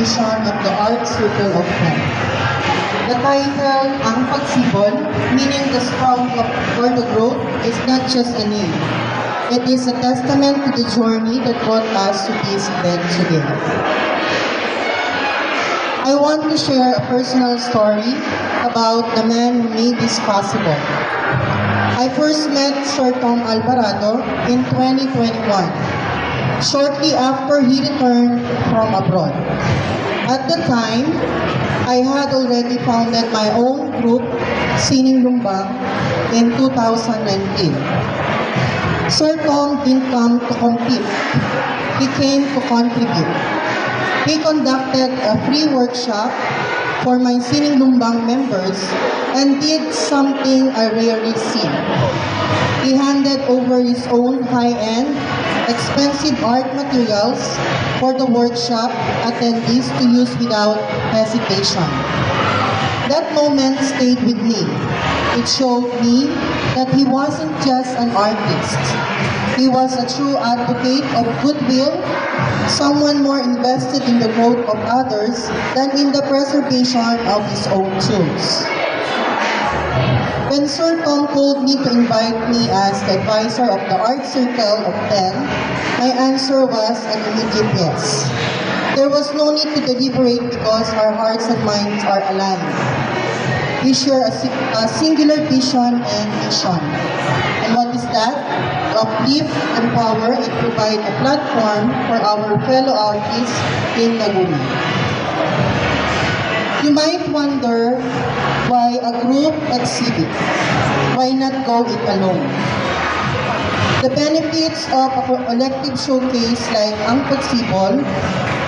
presentation of the Art Circle of Ten. The title, Ang Pagsibol, meaning the strong or the growth, is not just a name. It is a testament to the journey that brought us to this event today. I want to share a personal story about the man who made this possible. I first met Sir Tom Alvarado in 2021, shortly after he returned from abroad. At the time, I had already founded my own group, Sining Lumbang, in 2019. Sir Tom didn't come to compete. He came to contribute. He conducted a free workshop for my Sining Lumbang members and did something I rarely see. He handed over his own high-end, expensive art materials for the workshop attendees to use without hesitation. That moment stayed with me. It showed me that he wasn't just an artist. He was a true advocate of goodwill, someone more invested in the growth of others than in the preservation of his own tools. When Sir Tom told me to invite me as the advisor of the Art Circle of Ten, my answer was an immediate yes. There was no need to deliberate because our hearts and minds are aligned. We share a singular vision and mission. And what is that? To uplift, empower, and provide a platform for our fellow artists in Laguna. You might wonder why a group exhibit. Why not go it alone? The benefits of a collective showcase like Ang Pagsibol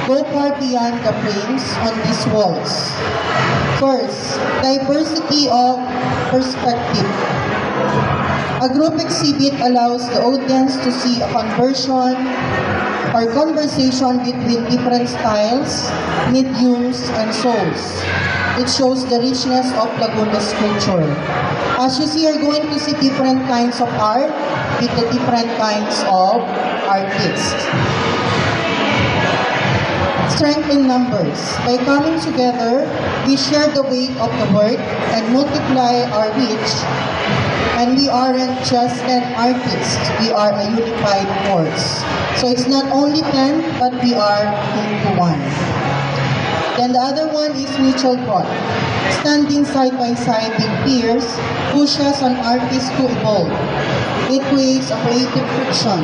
go far beyond the frames on these walls. First, diversity of perspective. A group exhibit allows the audience to see a conversation between different styles, mediums, and souls. It shows the richness of Laguna's culture. As you see, you're going to see different kinds of art with the different kinds of artists. Strength in numbers. By coming together, we share the weight of the work and multiply our reach. And we aren't just 10 artists, we are a unified force. So it's not only 10, but we are into one. Then the other one is mutual growth. Standing side by side with peers pushes an artist to evolve. It creates a creative friction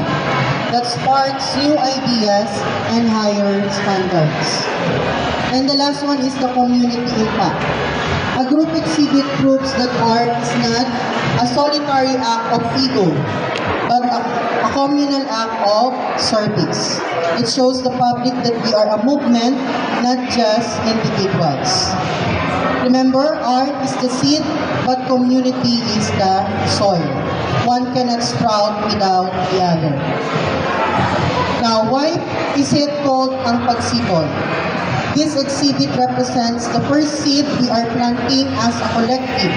that sparks new ideas and higher standards. And the last one is the community impact. A group exhibit proves that art is not a solitary act of ego, but a communal act of service. It shows the public that we are a movement, not just individuals. Remember, art is the seed, but community is the soil. One cannot sprout without the other. Now, why is it called Ang Pagsibol? This exhibit represents the first seed we are planting as a collective.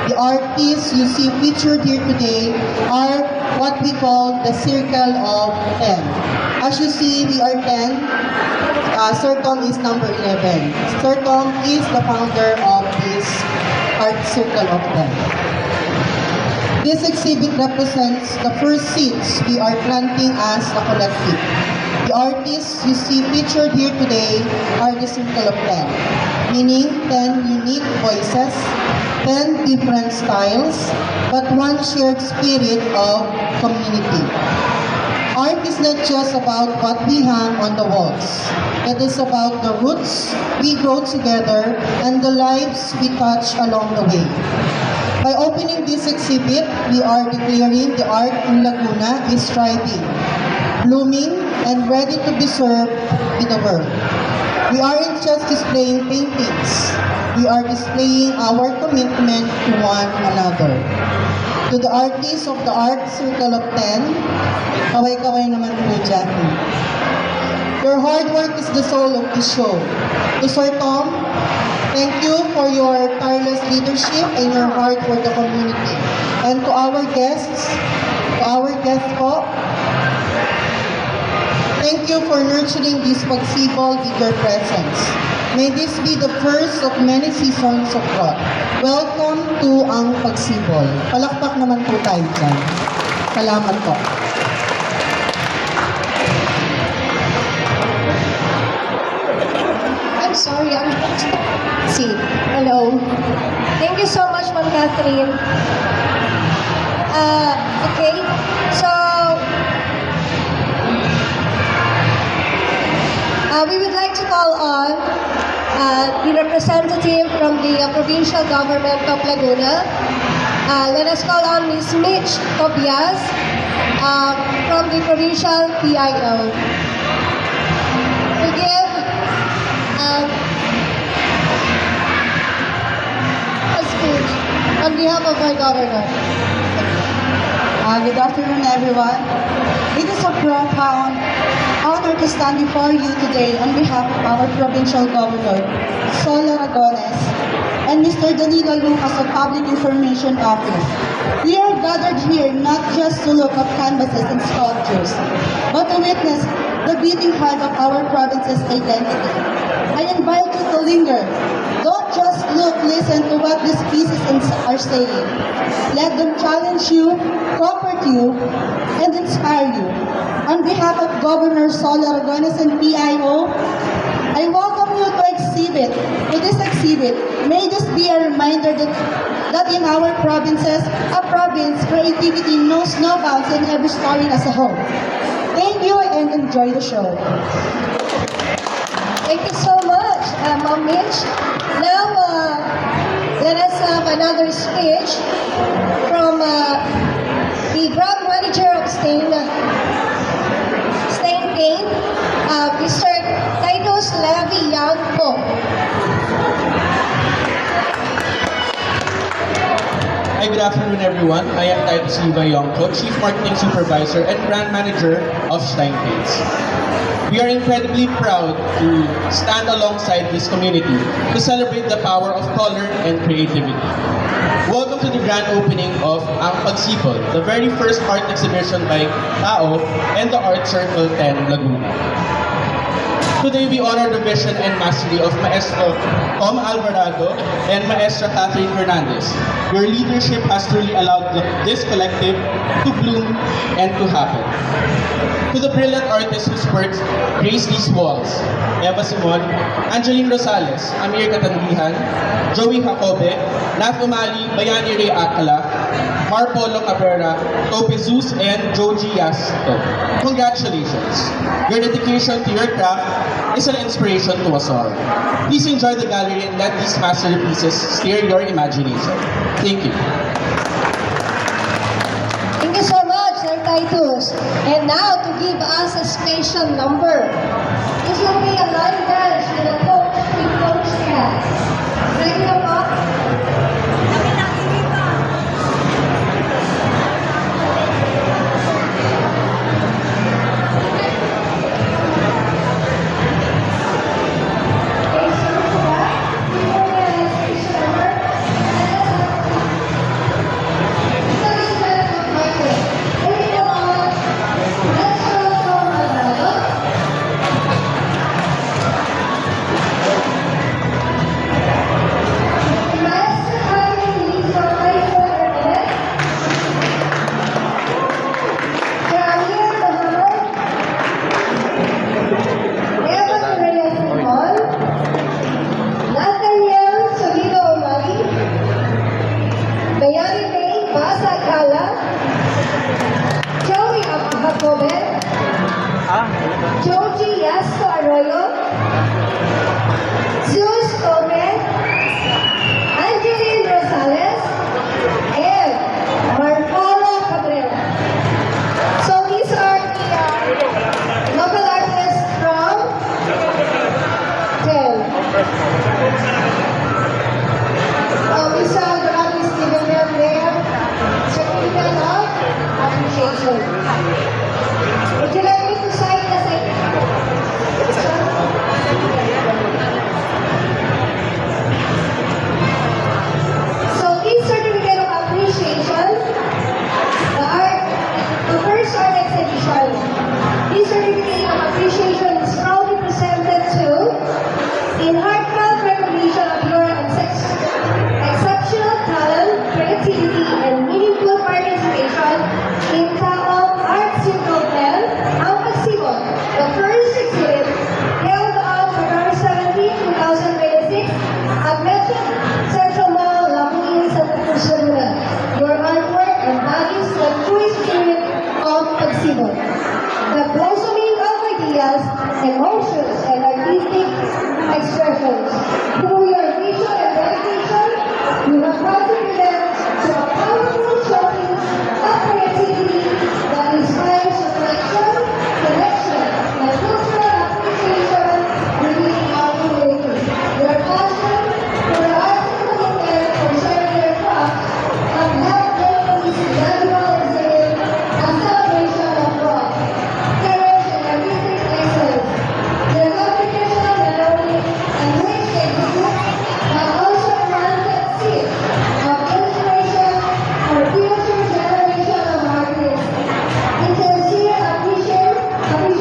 The artists you see featured here today are what we call the Circle of Ten. As you see, we are 10. Sir Tom is number 11. Sir Tom is the founder of this Art Circle of Ten. This exhibit represents the first seeds we are planting as a collective. The artists you see featured here today are the Circle of Ten, meaning 10 unique voices, 10 different styles, but one shared spirit of community. Art is not just about what we hang on the walls. It is about the roots we grow together and the lives we touch along the way. By opening this exhibit, we are declaring the art in Laguna is thriving, blooming, and ready to be served in the world. We aren't just displaying paintings. We are displaying our commitment to one another. To the artists of the Art Circle of Ten, kaway-kaway naman po dyan. Your hard work is the soul of this show. To Sir Tom, thank you for your tireless leadership and your heart for the community. And to our guests po, Thank you for nurturing this pagsibol with your presence. May this be the first of many seasons of growth. Welcome to ang pagsibol. Palakpak naman po tayo dyan. Salamat po. I'm sorry, I'm see. Hello. Thank you so much, Ma'am Catherine. Okay, so we would like to call on the representative from the provincial government of Laguna. Let us call on Ms. Mitch Tobias from the provincial PIO to give a speech on behalf of our governor. Good afternoon, everyone. It is a profound honor to stand before you today on behalf of our provincial governor, Sol Aragones, and Mr. Danilo Lucas of Public Information Office. We are gathered here not just to look at canvases and sculptures, but to witness the beating heart of our province's identity. I invite you to linger. Don't just look, listen to what these pieces are saying. Let them challenge you, comfort you, and inspire you. On behalf of Governor Sol Aragones and PIO, I welcome you to this exhibit. May this be a reminder that in our provinces, a province, creativity knows no bounds and every story as a whole. Thank you and enjoy the show. Thank you so much, Ma'am Mitch. Now, let us have another speech from the brand manager of Stain Paint, Mr. Titus Levy Young po. Hi, good afternoon everyone. I am Titus Levy Young po, Chief Marketing Supervisor and Brand Manager of Stein Paints. We are incredibly proud to stand alongside this community to celebrate the power of color and creativity. Welcome to the grand opening of Ang Pagsibol, the very first art exhibition by Tao and the Art Circle 10 Laguna. Today we honor the vision and mastery of Maestro Tom Alvarado and Maestra Catherine Hernandez. Your leadership has truly allowed this collective to bloom and to happen. To the brilliant artists whose works grace these walls, Eva Simon, Angeline Rosales, Amir Katandihan, Joey Jacobe, Nat Umali, Bayani Ray Akala, Marpolo Cabrera, Tope Zeus, and Joji Yasto. Congratulations! Your dedication to your craft is an inspiration to us all. Please enjoy the gallery and let these masterpieces stir your imagination. Thank you. Thank you so much, Sir Titus. And now, to give us a special number, this will be a line dance with a coach with Coach Cat. Ready na po? Joji Yasto Arroyo, Zeus Gomez, Angeline Rosales, and Marpolo Cabrera. So these are the local artists from 10.